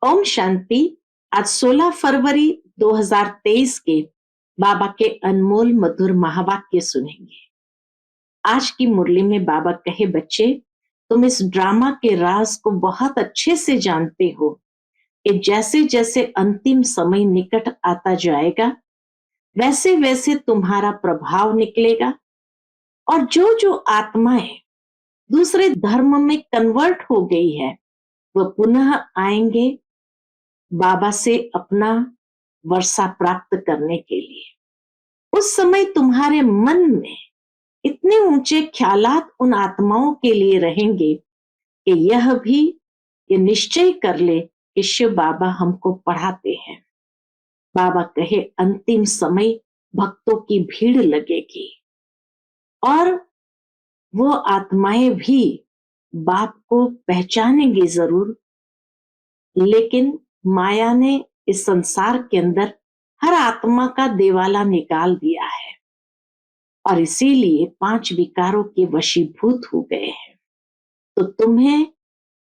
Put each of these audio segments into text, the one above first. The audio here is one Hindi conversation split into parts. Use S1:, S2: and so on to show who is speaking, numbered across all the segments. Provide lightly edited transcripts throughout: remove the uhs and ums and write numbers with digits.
S1: ओम शांति। आज 16 फरवरी 2023 के बाबा के अनमोल मधुर महावाक्य सुनेंगे। आज की मुरली में बाबा कहे, बच्चे तुम इस ड्रामा के राज को बहुत अच्छे से जानते हो कि जैसे जैसे अंतिम समय निकट आता जाएगा वैसे वैसे तुम्हारा प्रभाव निकलेगा और जो जो आत्माएं दूसरे धर्म में कन्वर्ट हो गई है वह पुनः आएंगे बाबा से अपना वर्षा प्राप्त करने के लिए। उस समय तुम्हारे मन में इतने ऊंचे ख्यालात उन आत्माओं के लिए रहेंगे कि ये निश्चय कर ले कि शिव बाबा हमको पढ़ाते हैं। बाबा कहे, अंतिम समय भक्तों की भीड़ लगेगी और वो आत्माएं भी बाप को पहचानेंगी जरूर, लेकिन माया ने इस संसार के अंदर हर आत्मा का देवाला निकाल दिया है और इसीलिए 5 विकारों के वशीभूत हो गए हैं। तो तुम्हें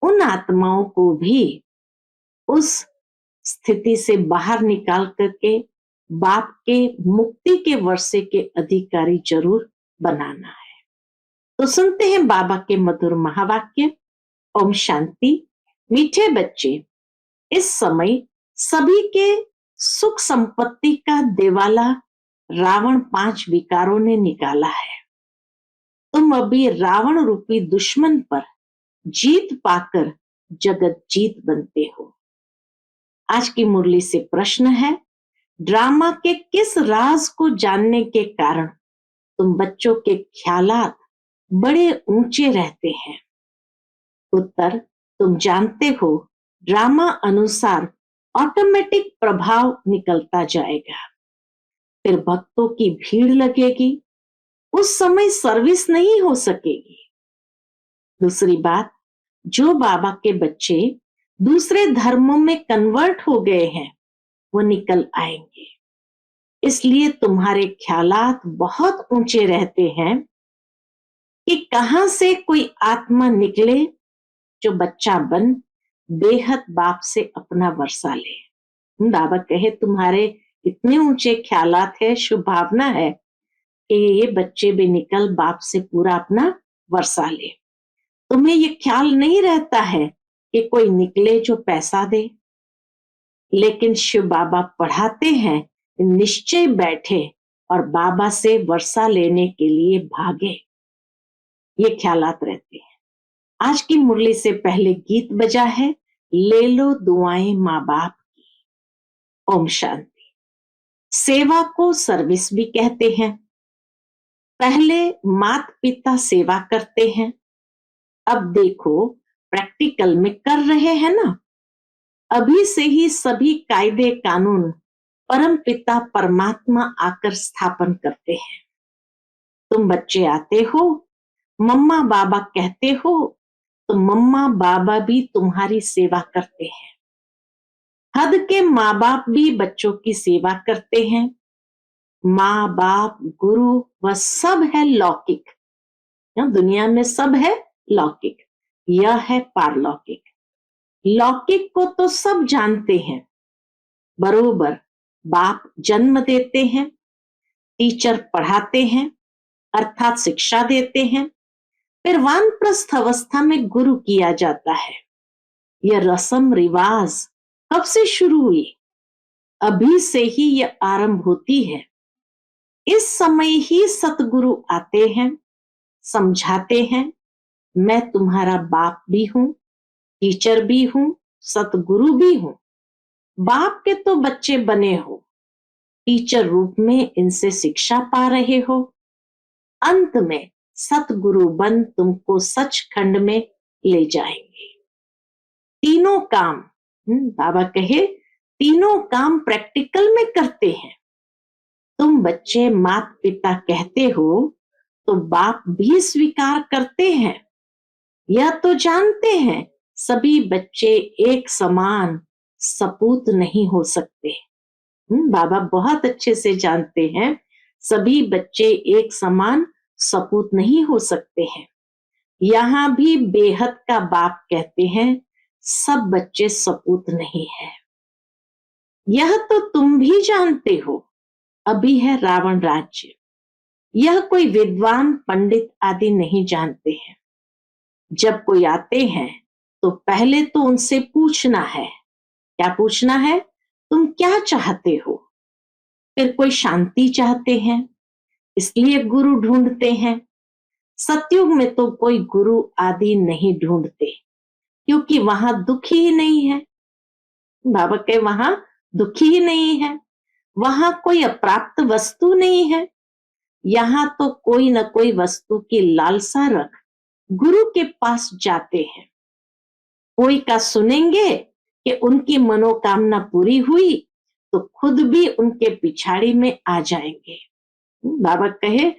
S1: उन आत्माओं को भी उस स्थिति से बाहर निकाल करके बाप के मुक्ति के वर्षे के अधिकारी जरूर बनाना है। तो सुनते हैं बाबा के मधुर महावाक्य। ओम शांति। मीठे बच्चे, इस समय सभी के सुख संपत्ति का देवाला रावण 5 विकारों ने निकाला है। तुम अभी रावण रूपी दुश्मन पर जीत पाकर जगत जीत बनते हो। आज की मुरली से प्रश्न है, ड्रामा के किस राज को जानने के कारण तुम बच्चों के ख्यालात बड़े ऊंचे रहते हैं? उत्तर, तुम जानते हो ड्रामा अनुसार ऑटोमेटिक प्रभाव निकलता जाएगा, फिर भक्तों की भीड़ लगेगी, उस समय सर्विस नहीं हो सकेगी। दूसरी बात, जो बाबा के बच्चे दूसरे धर्मों में कन्वर्ट हो गए हैं वो निकल आएंगे। इसलिए तुम्हारे ख्यालात बहुत ऊंचे रहते हैं कि कहां से कोई आत्मा निकले जो बच्चा बन बेहद बाप से अपना वर्षा ले। बाबा कहे, तुम्हारे इतने ऊंचे ख्यालात है, शुभ भावना है कि ये बच्चे भी निकल बाप से पूरा अपना वर्षा ले। तुम्हें ये ख्याल नहीं रहता है कि कोई निकले जो पैसा दे, लेकिन शिव बाबा पढ़ाते हैं, निश्चय बैठे और बाबा से वर्षा लेने के लिए भागे। ये ख्यालात रहते हैं। आज की मुरली से पहले गीत बजा है, ले लो दुआएं माँ बाप की। ओम शांति। सेवा को सर्विस भी कहते हैं। पहले माता पिता सेवा करते हैं, अब देखो प्रैक्टिकल में कर रहे हैं ना। अभी से ही सभी कायदे कानून परम पिता परमात्मा आकर स्थापन करते हैं। तुम बच्चे आते हो, मम्मा बाबा कहते हो, तो मम्मा बाबा भी तुम्हारी सेवा करते हैं। हद के माँ बाप भी बच्चों की सेवा करते हैं। माँ बाप गुरु वह सब है लौकिक। दुनिया में सब है लौकिक, यह है पारलौकिक। लौकिक को तो सब जानते हैं बरोबर। बाप जन्म देते हैं, टीचर पढ़ाते हैं अर्थात शिक्षा देते हैं, फिर वानप्रस्थ अवस्था में गुरु किया जाता है। यह रस्म रिवाज कब से शुरू हुई? अभी से ही यह आरंभ होती है। इस समय ही सतगुरु आते हैं, समझाते हैं, मैं तुम्हारा बाप भी हूं, टीचर भी हूं, सतगुरु भी हूं। बाप के तो बच्चे बने हो, टीचर रूप में इनसे शिक्षा पा रहे हो। अंत में सतगुरु बन तुमको सचखंड में ले जाएंगे। तीनों काम बाबा कहे, तीनों काम प्रैक्टिकल में करते हैं। तुम बच्चे माता पिता कहते हो तो बाप भी स्वीकार करते हैं। यह तो जानते हैं सभी बच्चे एक समान सपूत नहीं हो सकते। बाबा बहुत अच्छे से जानते हैं सभी बच्चे एक समान सपूत नहीं हो सकते हैं। यहाँ भी बेहद का बाप कहते हैं, सब बच्चे सपूत नहीं है। यह तो तुम भी जानते हो, अभी है रावण राज्य। यह कोई विद्वान पंडित आदि नहीं जानते हैं। जब कोई आते हैं तो पहले तो उनसे पूछना है। क्या पूछना है? तुम क्या चाहते हो? फिर कोई शांति चाहते हैं, इसलिए गुरु ढूंढते हैं। सतयुग में तो कोई गुरु आदि नहीं ढूंढते, क्योंकि वहां दुखी ही नहीं है। बाबा के वहां दुखी ही नहीं है, वहां कोई अप्राप्त वस्तु नहीं है। यहाँ तो कोई न कोई वस्तु की लालसा रख गुरु के पास जाते हैं। कोई का सुनेंगे कि उनकी मनोकामना पूरी हुई तो खुद भी उनके पिछाड़ी में आ जाएंगे। बाबा कहे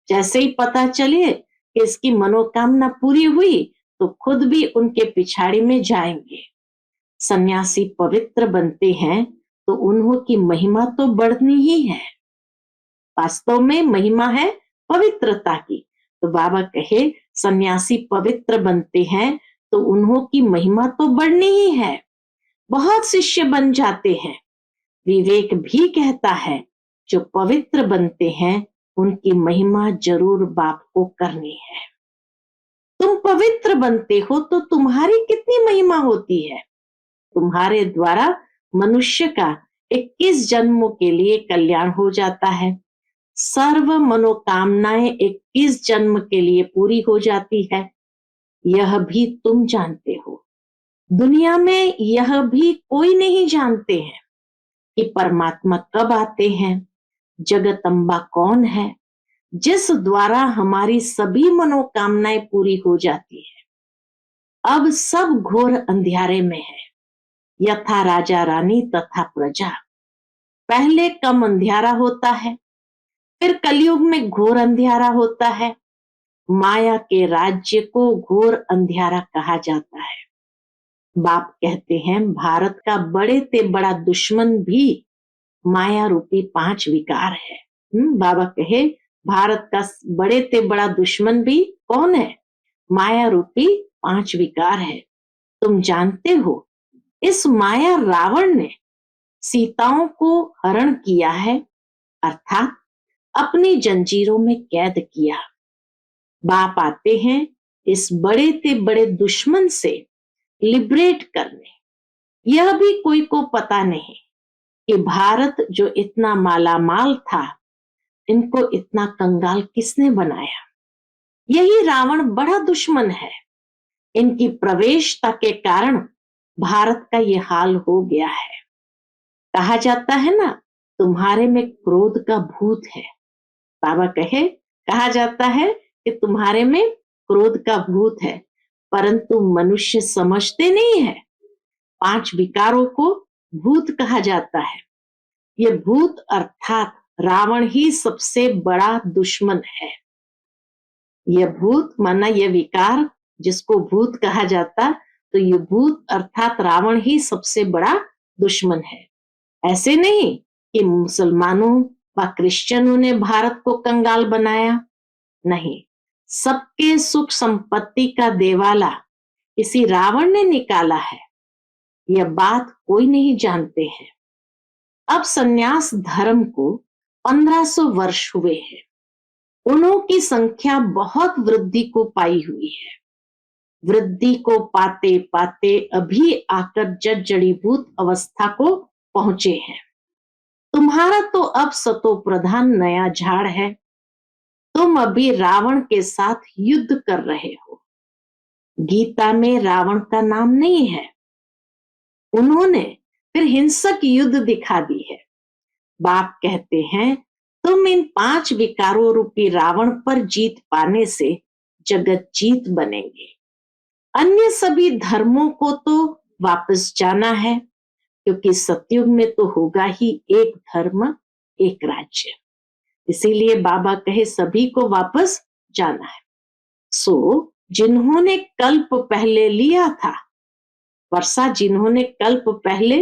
S1: जैसे ही पता चले कि इसकी मनोकामना पूरी हुई तो खुद भी उनके पिछाड़ी में जाएंगे। सन्यासी पवित्र बनते हैं तो उन्हों की महिमा तो बढ़नी ही है। वास्तव में महिमा है पवित्रता की। तो बाबा कहे सन्यासी पवित्र बनते हैं तो उन्हों की महिमा तो बढ़नी ही है। बहुत शिष्य बन जाते हैं। विवेक भी कहता है जो पवित्र बनते हैं उनकी महिमा जरूर बाप को करनी है। तुम पवित्र बनते हो तो तुम्हारी कितनी महिमा होती है। तुम्हारे द्वारा मनुष्य का 21 जन्मों के लिए कल्याण हो जाता है। सर्व मनोकामनाएं 21 जन्म के लिए पूरी हो जाती है। यह भी तुम जानते हो। दुनिया में यह भी कोई नहीं जानते हैं कि परमात्मा कब आते हैं, जगदम्बा कौन है जिस द्वारा हमारी सभी मनोकामनाएं पूरी हो जाती है। अब सब घोर अंधियारे में है, यथा राजा रानी तथा प्रजा। पहले कम अंधियारा होता है, फिर कलयुग में घोर अंधियारा होता है। माया के राज्य को घोर अंधियारा कहा जाता है। बाप कहते हैं भारत का बड़े से बड़ा दुश्मन भी माया रूपी 5 विकार है। बाबा कहे भारत का बड़े से बड़ा दुश्मन भी कौन है? माया रूपी 5 विकार है। तुम जानते हो इस माया रावण ने सीताओं को हरण किया है, अर्थात अपनी जंजीरों में कैद किया। बाप आते हैं इस बड़े से बड़े दुश्मन से लिबरेट करने। यह भी कोई को पता नहीं कि भारत जो इतना मालामाल था, इनको इतना कंगाल किसने बनाया। यही रावण बड़ा दुश्मन है। इनकी प्रवेशता के कारण भारत का ये हाल हो गया है। कहा जाता है ना तुम्हारे में क्रोध का भूत है। बाबा कहे कहा जाता है कि तुम्हारे में क्रोध का भूत है, परंतु मनुष्य समझते नहीं है। 5 विकारों को भूत कहा जाता है। ये भूत अर्थात रावण ही सबसे बड़ा दुश्मन है। यह भूत माना यह विकार जिसको भूत कहा जाता, तो ये भूत अर्थात रावण ही सबसे बड़ा दुश्मन है। ऐसे नहीं कि मुसलमानों व क्रिश्चियनों ने भारत को कंगाल बनाया, नहीं, सबके सुख संपत्ति का देवाला इसी रावण ने निकाला है। यह बात कोई नहीं जानते हैं। अब सन्यास धर्म को 1500 वर्ष हुए हैं। उन्हों की संख्या बहुत वृद्धि को पाई हुई है। वृद्धि को पाते पाते अभी आकर जड़ीभूत अवस्था को पहुंचे हैं। तुम्हारा तो अब सतो प्रधान नया झाड़ है। तुम अभी रावण के साथ युद्ध कर रहे हो। गीता में रावण का नाम नहीं है। उन्होंने फिर हिंसक युद्ध दिखा दी है। बाप कहते हैं तुम इन 5 विकारों रूपी रावण पर जीत पाने से जगत जीत बनेंगे। अन्य सभी धर्मों को तो वापस जाना है, क्योंकि सतयुग में तो होगा ही एक धर्म एक राज्य। इसीलिए बाबा कहे सभी को वापस जाना है। सो जिन्होंने कल्प पहले लिया था, वर्षा जिन्होंने कल्प पहले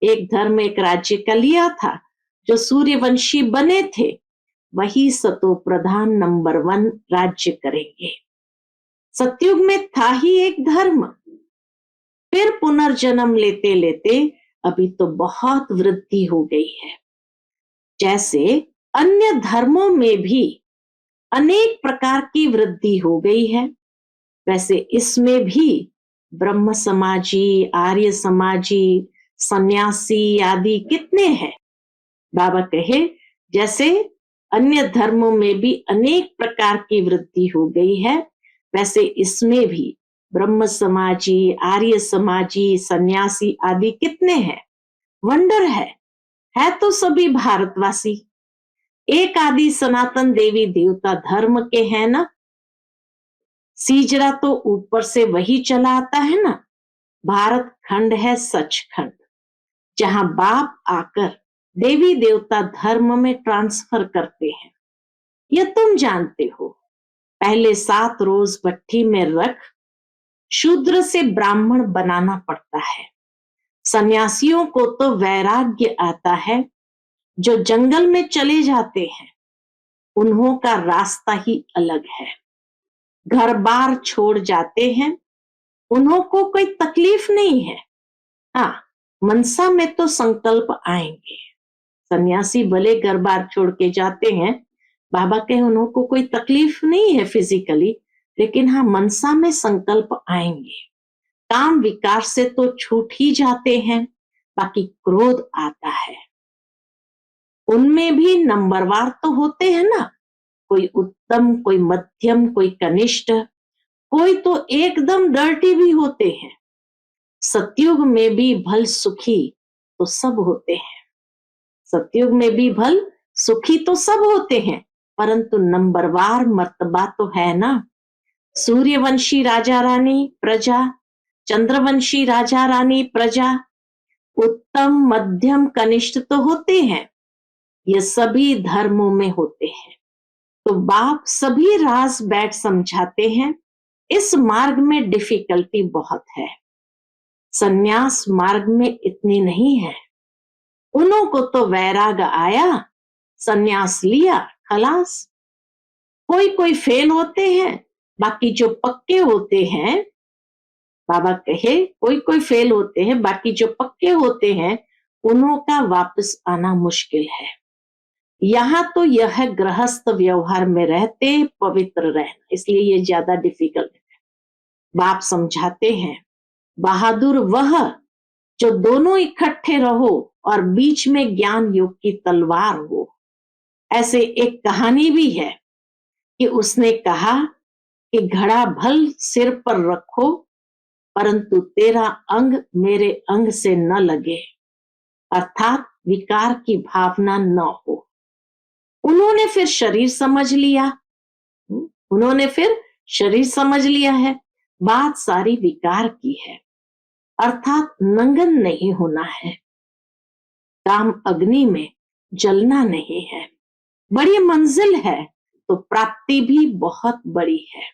S1: एक धर्म एक राज्य का लिया था, जो सूर्यवंशी बने थे, वही सतो प्रधान नंबर 1 राज्य करेंगे। सतयुग में था ही एक धर्म, फिर पुनर्जन्म लेते लेते अभी तो बहुत वृद्धि हो गई है। जैसे अन्य धर्मों में भी अनेक प्रकार की वृद्धि हो गई है, वैसे इसमें भी ब्रह्म समाजी, आर्य समाजी, सन्यासी आदि कितने हैं। बाबा कहे जैसे अन्य धर्मों में भी अनेक प्रकार की वृद्धि हो गई है, वैसे इसमें भी ब्रह्म समाजी, आर्य समाजी, सन्यासी आदि कितने हैं। वंडर है तो सभी भारतवासी एक आदि सनातन देवी देवता धर्म के हैं ना। सीजरा तो ऊपर से वही चला आता है ना। भारत खंड है सचखंड, जहां बाप आकर देवी देवता धर्म में ट्रांसफर करते हैं। यह तुम जानते हो। पहले 7 रोज भट्ठी में रख शूद्र से ब्राह्मण बनाना पड़ता है। सन्यासियों को तो वैराग्य आता है, जो जंगल में चले जाते हैं उन्हों का रास्ता ही अलग है। घर बार छोड़ जाते हैं, उन्हों को कोई तकलीफ नहीं है। हाँ, मनसा में तो संकल्प आएंगे। सन्यासी भले घर बार छोड़ के जाते हैं, बाबा के उन्हों को कोई तकलीफ नहीं है फिजिकली, लेकिन हाँ मनसा में संकल्प आएंगे। काम विकार से तो छूट ही जाते हैं, बाकी क्रोध आता है। उनमें भी नंबरवार तो होते हैं ना, कोई उत्तम, कोई मध्यम, कोई कनिष्ठ, कोई तो एकदम डर्टी भी होते हैं। सतयुग में भी भल सुखी तो सब होते हैं। सतयुग में भी भल सुखी तो सब होते हैं, परंतु नंबरवार मर्तबा तो है ना। सूर्यवंशी राजा रानी प्रजा, चंद्रवंशी राजा रानी प्रजा, उत्तम मध्यम कनिष्ठ तो होते हैं। ये सभी धर्मों में होते हैं। तो बाप सभी राज बैठ समझाते हैं। इस मार्ग में डिफिकल्टी बहुत है, सन्यास मार्ग में इतनी नहीं है। उन्हों को तो वैराग आया, सन्यास लिया, खलास। कोई कोई फेल होते हैं, बाकी जो पक्के होते हैं, बाबा कहे कोई कोई फेल होते हैं, बाकी जो पक्के होते हैं उन्हों का वापस आना मुश्किल है। यहाँ तो यह है गृहस्थ व्यवहार में रहते पवित्र रहना, इसलिए ये ज्यादा डिफिकल्ट है। बाप समझाते हैं बहादुर वह जो दोनों इकट्ठे रहो और बीच में ज्ञान योग की तलवार हो। ऐसे एक कहानी भी है कि उसने कहा कि घड़ा भल सिर पर रखो, परंतु तेरा अंग मेरे अंग से न लगे, अर्थात विकार की भावना न हो। उन्होंने फिर शरीर समझ लिया। उन्होंने फिर शरीर समझ लिया है। बात सारी विकार की है, अर्थात नंगन नहीं होना है, काम अग्नि में जलना नहीं है। बड़ी मंजिल है तो प्राप्ति भी बहुत बड़ी है।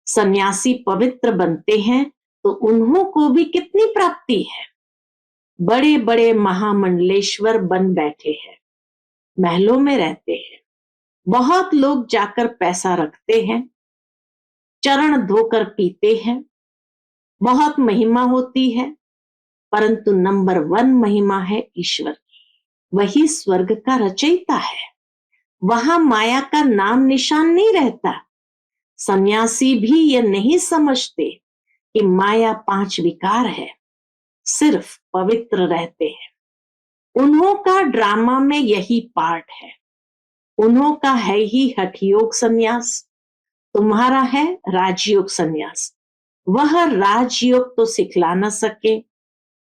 S1: सन्यासी पवित्र बनते हैं तो उन्हों को भी कितनी प्राप्ति है। बड़े बड़े महामंडलेश्वर बन बैठे हैं, महलों में रहते हैं। बहुत लोग जाकर पैसा रखते हैं, चरण धोकर पीते हैं, बहुत महिमा होती है, परंतु नंबर 1 महिमा है ईश्वर की। वही स्वर्ग का रचयिता है। वहां माया का नाम निशान नहीं रहता। सन्यासी भी ये नहीं समझते कि माया 5 विकार है, सिर्फ पवित्र रहते हैं। उन्हों का ड्रामा में यही पार्ट है। उन्हों का है ही हठयोग सन्यास, तुम्हारा है राजयोग सन्यास। वह राजयोग तो सिखला न सके,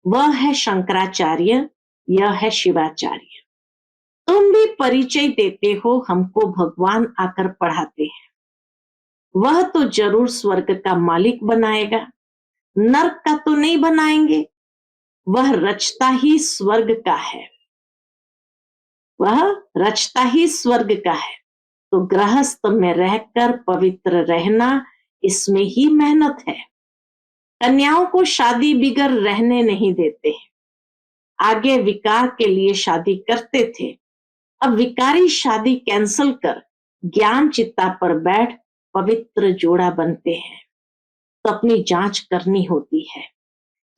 S1: वह है शंकराचार्य, यह है शिवाचार्य। तुम भी परिचय देते हो, हमको भगवान आकर पढ़ाते हैं। वह तो जरूर स्वर्ग का मालिक बनाएगा, नरक का तो नहीं बनाएंगे। वह रचता ही स्वर्ग का है, वह रचता ही स्वर्ग का है। तो गृहस्थ में रहकर पवित्र रहना, इसमें ही मेहनत है। कन्याओं को शादी बिगर रहने नहीं देते। आगे विकार के लिए शादी करते थे, अब विकारी शादी कैंसल कर ज्ञान चित्ता पर बैठ पवित्र जोड़ा बनते हैं। तो अपनी जांच करनी होती है।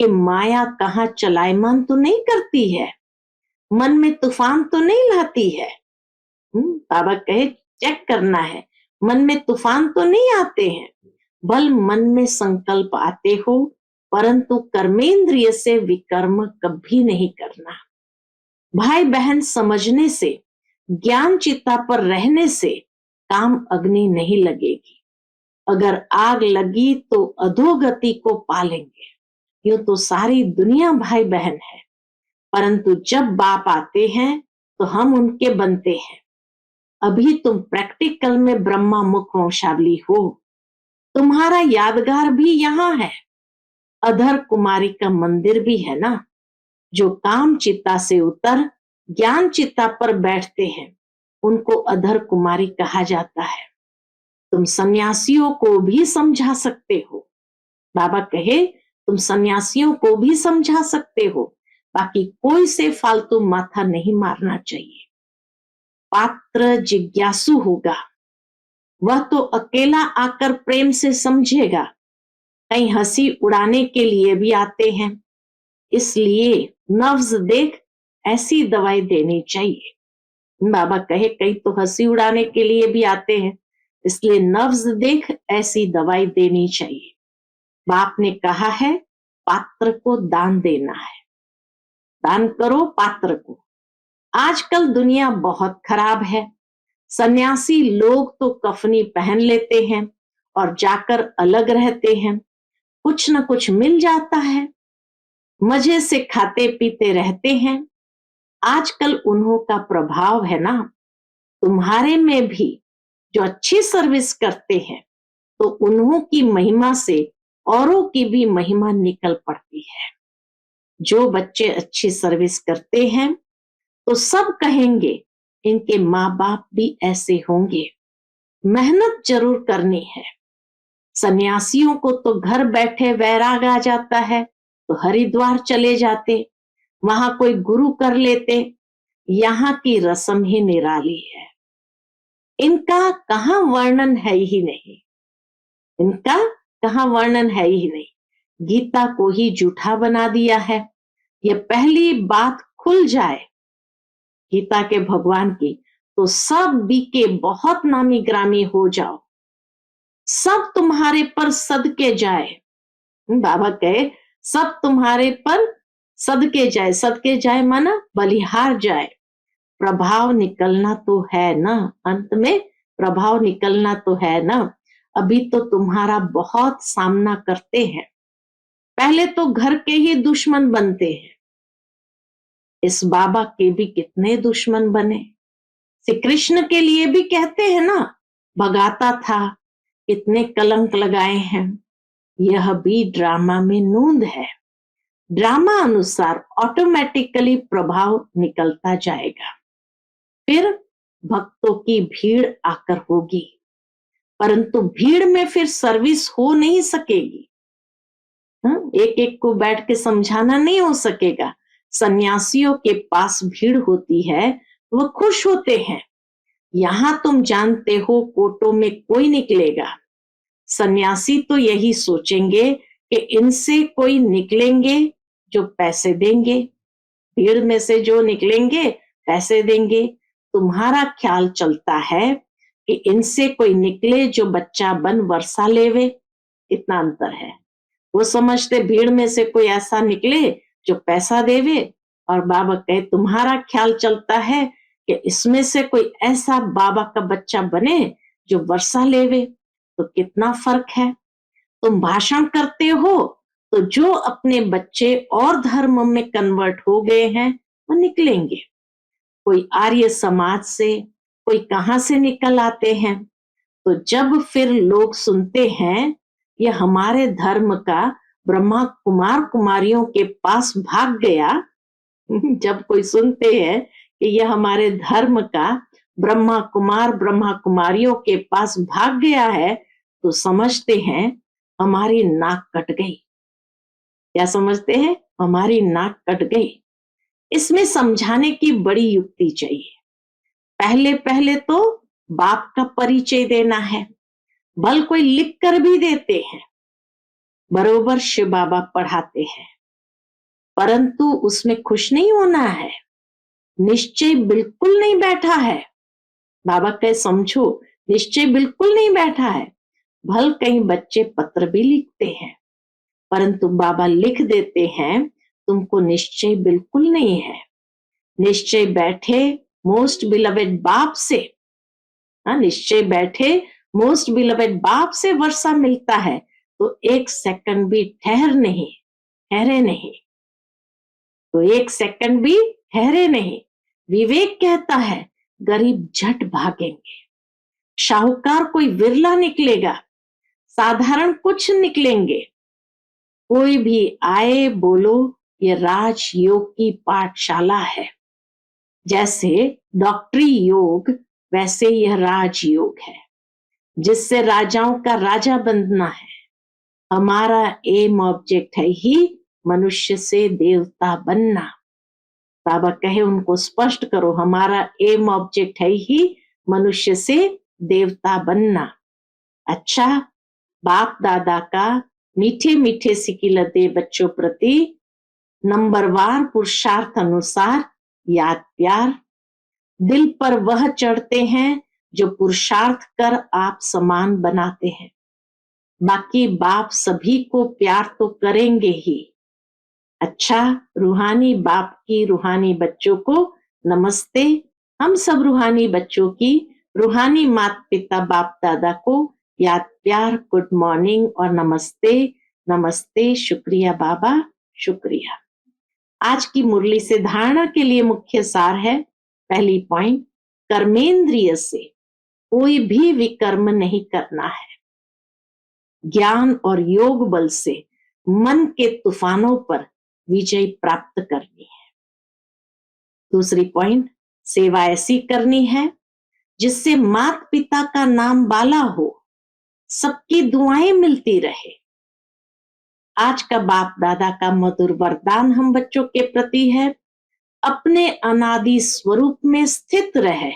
S1: कि माया कहाँ चलायमान तो नहीं करती है, मन में तूफान तो नहीं लाती है। बाबा कहे चेक करना है, मन में तूफान तो नहीं आते हैं, बल मन में संकल्प आते हो, परंतु कर्मेंद्रिय से विकर्म कभी नहीं करना। भाई बहन समझने से, ज्ञान चिता पर रहने से काम अग्नि नहीं लगेगी। अगर आग लगी तो अधोगति को पालेंगे। यूं तो सारी दुनिया भाई बहन है, परंतु जब बाप आते हैं तो हम उनके बनते हैं। अभी तुम प्रैक्टिकल में ब्रह्मा मुख वंशावली हो, तुम्हारा यादगार भी यहाँ है। अधर कुमारी का मंदिर भी है ना। जो काम चित्ता से उतर ज्ञान चित्ता पर बैठते हैं उनको अधर कुमारी कहा जाता है। तुम सन्यासियों को भी समझा सकते हो। बाबा कहे तुम सन्यासियों को भी समझा सकते हो, बाकी कोई से फालतू माथा नहीं मारना चाहिए। पात्र जिज्ञासु होगा, वह तो अकेला आकर प्रेम से समझेगा। कहीं हंसी उड़ाने के लिए भी आते हैं, इसलिए नफ्स देख ऐसी दवाई देनी चाहिए। बाबा कहे कई तो हंसी उड़ाने के लिए भी आते हैं, इसलिए नफ्स देख ऐसी दवाई देनी चाहिए। बाप ने कहा है पात्र को दान देना है, दान करो पात्र को। आजकल दुनिया बहुत खराब है। सन्यासी लोग तो कफनी पहन लेते हैं और जाकर अलग रहते हैं, कुछ न कुछ मिल जाता है, मजे से खाते पीते रहते हैं। आजकल उन्हों का प्रभाव है ना, तुम्हारे में भी जो अच्छी सर्विस करते हैं तो उन्हों की महिमा से औरों की भी महिमा निकल पड़ती है। जो बच्चे अच्छी सर्विस करते हैं तो सब कहेंगे इनके माँ बाप भी ऐसे होंगे। मेहनत जरूर करनी है। सन्यासियों को तो घर बैठे वैराग आ जाता है तो हरिद्वार चले जाते, वहां कोई गुरु कर लेते। यहाँ की रस्म ही निराली है, इनका कहाँ वर्णन है ही नहीं, इनका कहाँ वर्णन है ही नहीं। गीता को ही झूठा बना दिया है। ये पहली बात खुल जाए गीता के भगवान की तो सब बीके बहुत नामी ग्रामी हो जाओ, सब तुम्हारे पर सदके जाए। बाबा कहे सब तुम्हारे पर सदके जाए, सदके जाए माना बलिहार जाए। प्रभाव निकलना तो है ना, अंत में प्रभाव निकलना तो है ना। अभी तो तुम्हारा बहुत सामना करते हैं, पहले तो घर के ही दुश्मन बनते हैं। इस बाबा के भी कितने दुश्मन बने। श्री कृष्ण के लिए भी कहते हैं ना, भगाता था, कितने कलंक लगाए हैं। यह भी ड्रामा में नूंद है। ड्रामा अनुसार ऑटोमेटिकली प्रभाव निकलता जाएगा, फिर भक्तों की भीड़ आकर होगी, परंतु भीड़ में फिर सर्विस हो नहीं सकेगी। एक एक को बैठ के समझाना नहीं हो सकेगा। सन्यासियों के पास भीड़ होती है, वह खुश होते हैं। यहां तुम जानते हो कोटों में कोई निकलेगा। सन्यासी तो यही सोचेंगे कि इनसे कोई निकलेंगे जो पैसे देंगे, भीड़ में से जो निकलेंगे पैसे देंगे। तुम्हारा ख्याल चलता है कि इनसे कोई निकले जो बच्चा बन वर्षा लेवे। इतना अंतर है। वो समझते भीड़ में से कोई ऐसा निकले जो पैसा देवे, और बाबा कहे तुम्हारा ख्याल चलता है कि इसमें से कोई ऐसा बाबा का बच्चा बने जो वर्षा लेवे। तो कितना फर्क है। तुम भाषण करते हो तो जो अपने बच्चे और धर्म में कन्वर्ट हो गए हैं वो निकलेंगे। कोई आर्य समाज से, कोई कहां से निकल आते हैं। तो जब फिर लोग सुनते हैं ये हमारे धर्म का ब्रह्मा कुमार कुमारियों के पास भाग गया, जब कोई सुनते हैं कि यह हमारे धर्म का ब्रह्मा कुमारियों के पास भाग गया है, तो समझते हैं हमारी नाक कट गई। क्या समझते हैं? हमारी नाक कट गई। इसमें समझाने की बड़ी युक्ति चाहिए। पहले पहले तो बाप का परिचय देना है, भल कोई लिख कर भी देते हैं, बरोबर शिव बाबा पढ़ाते हैं। परंतु उसमें खुश नहीं होना है, निश्चय बिल्कुल नहीं बैठा है। बाबा कहे समझो, निश्चय बिल्कुल नहीं बैठा है। भल कई बच्चे पत्र भी लिखते हैं, परंतु बाबा लिख देते हैं तुमको निश्चय बिल्कुल नहीं है। निश्चय बैठे मोस्ट बिलवेड बाप से, निश्चय बैठे मोस्ट बिलवेड बाप से वर्षा मिलता है, तो एक सेकंड भी ठहरे नहीं, तो एक सेकंड भी ठहरे नहीं। विवेक कहता है गरीब झट भागेंगे, शाहूकार कोई विरला निकलेगा, साधारण कुछ निकलेंगे। कोई भी आए बोलो ये राजयोग की पाठशाला है। जैसे डॉक्टरी योग वैसे यह राजयोग है, जिससे राजाओं का राजा बनना है। हमारा एम ऑब्जेक्ट है ही मनुष्य से देवता बनना। बाबा कहे उनको स्पष्ट करो, हमारा एम ऑब्जेक्ट है ही मनुष्य से देवता बनना। अच्छा, बाप दादा का मीठे मीठे सिकिलते बच्चों प्रति नंबरवार पुरुषार्थ अनुसार याद प्यार, दिल पर वह चढ़ते हैं जो पुरुषार्थ कर आप समान बनाते हैं। बाकी बाप सभी को प्यार तो करेंगे ही। अच्छा, रूहानी बाप की रूहानी बच्चों को नमस्ते। हम सब रूहानी बच्चों की रूहानी माता पिता बाप दादा को याद प्यार, गुड मॉर्निंग और नमस्ते। नमस्ते, शुक्रिया बाबा, शुक्रिया। आज की मुरली से धारणा के लिए मुख्य सार है, पहली पॉइंट, कर्मेंद्रिय से कोई भी विकर्म नहीं करना है। ज्ञान और योग बल से मन के तूफानों पर विजय प्राप्त करनी है। दूसरी पॉइंट, सेवा ऐसी करनी है जिससे माता पिता का नाम बाला हो, सबकी दुआएं मिलती रहे। आज का बाप दादा का मधुर वरदान हम बच्चों के प्रति है, अपने अनादि स्वरूप में स्थित रहे,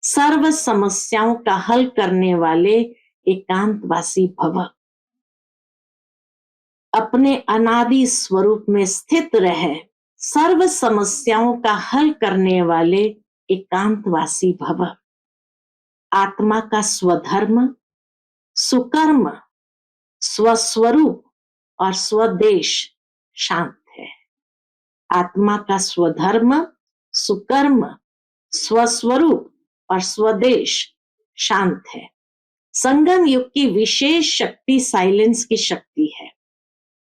S1: सर्व समस्याओं का हल करने वाले एकांतवासी भव। अपने अनादि स्वरूप में स्थित रहे, सर्व समस्याओं का हल करने वाले एकांतवासी भव। आत्मा का स्वधर्म, सुकर्म, स्वस्वरूप और स्वदेश शांत है। आत्मा का स्वधर्म, सुकर्म, स्वस्वरूप और स्वदेश शांत है। संगम युग की विशेष शक्ति साइलेंस की शक्ति है।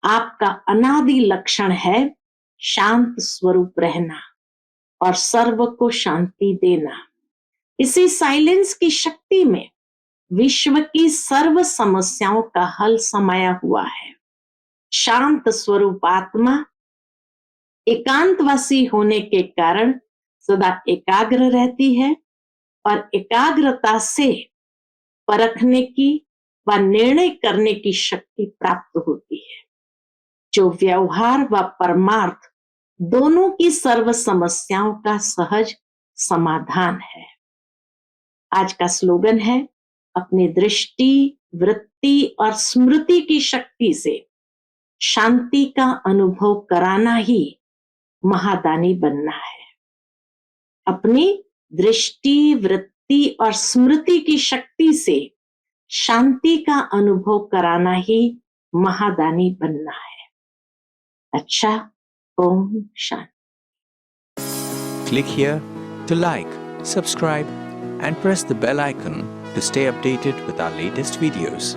S1: आपका अनादि लक्षण है शांत स्वरूप रहना और सर्व को शांति देना। इसी साइलेंस की शक्ति में विश्व की सर्व समस्याओं का हल समाया हुआ है। शांत स्वरूप आत्मा एकांतवासी होने के कारण सदा एकाग्र रहती है और एकाग्रता से परखने की व निर्णय करने की शक्ति प्राप्त होती है, जो व्यवहार व परमार्थ दोनों की सर्व समस्याओं का सहज समाधान है। आज का स्लोगन है, अपनी दृष्टि, वृत्ति और स्मृति की शक्ति से शांति का अनुभव कराना ही महादानी बनना है। अपनी दृष्टि, वृत्ति और स्मृति की शक्ति से शांति का अनुभव कराना ही महादानी बनना है। अच्छा, Om Shanti.
S2: Click here to like, subscribe and press the bell icon to stay updated with our latest videos.